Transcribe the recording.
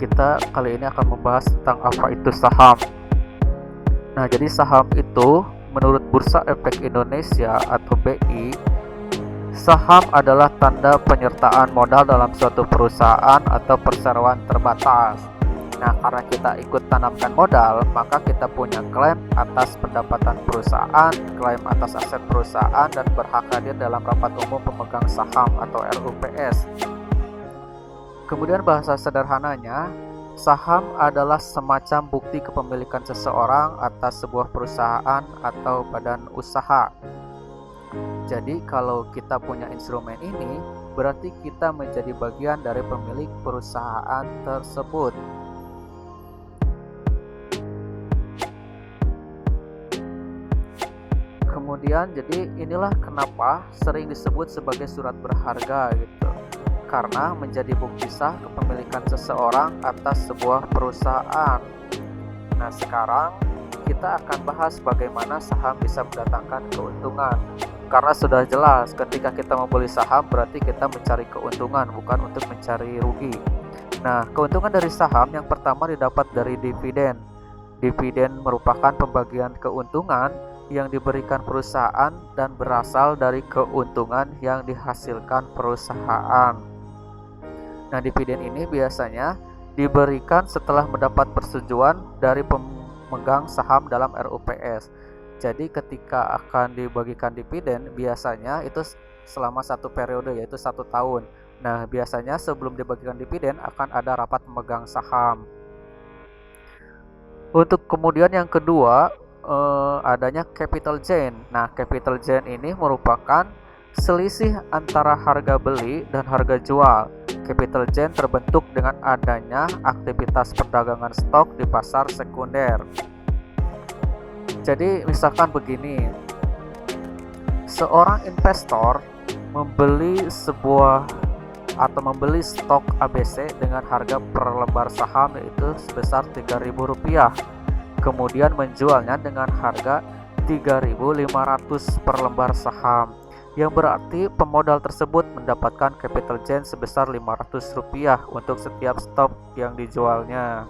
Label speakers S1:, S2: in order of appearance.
S1: kita kali ini akan membahas tentang apa itu saham. Nah, jadi saham itu menurut Bursa Efek Indonesia atau BI, saham adalah tanda penyertaan modal dalam suatu perusahaan atau perseroan terbatas. Nah, karena kita ikut tanamkan modal, maka kita punya klaim atas pendapatan perusahaan, klaim atas aset perusahaan, dan berhak hadir dalam rapat umum pemegang saham atau RUPS. Kemudian bahasa sederhananya, saham adalah semacam bukti kepemilikan seseorang atas sebuah perusahaan atau badan usaha. Jadi kalau kita punya instrumen ini, berarti kita menjadi bagian dari pemilik perusahaan tersebut. Kemudian jadi inilah kenapa sering disebut sebagai surat berharga gitu. Karena menjadi bukti sah kepemilikan seseorang atas sebuah perusahaan. Nah, sekarang kita akan bahas bagaimana saham bisa mendatangkan keuntungan. Karena sudah jelas ketika kita membeli saham berarti kita mencari keuntungan, bukan untuk mencari rugi. Nah, keuntungan dari saham yang pertama didapat dari dividen. Dividen merupakan pembagian keuntungan yang diberikan perusahaan dan berasal dari keuntungan yang dihasilkan perusahaan. Nah, dividen ini biasanya diberikan setelah mendapat persetujuan dari pemegang saham dalam RUPS. Jadi ketika akan dibagikan dividen biasanya itu selama satu periode, yaitu 1 tahun. Nah, biasanya sebelum dibagikan dividen akan ada rapat pemegang saham. Untuk kemudian yang kedua, adanya capital gain. Nah, capital gain ini merupakan selisih antara harga beli dan harga jual. Capital gain terbentuk dengan adanya aktivitas perdagangan stok di pasar sekunder. Jadi misalkan begini, seorang investor membeli stok ABC dengan harga per lembar saham yaitu sebesar Rp3.000. Kemudian menjualnya dengan harga 3.500 per lembar saham, yang berarti pemodal tersebut mendapatkan capital gain sebesar Rp500 untuk setiap stok yang dijualnya.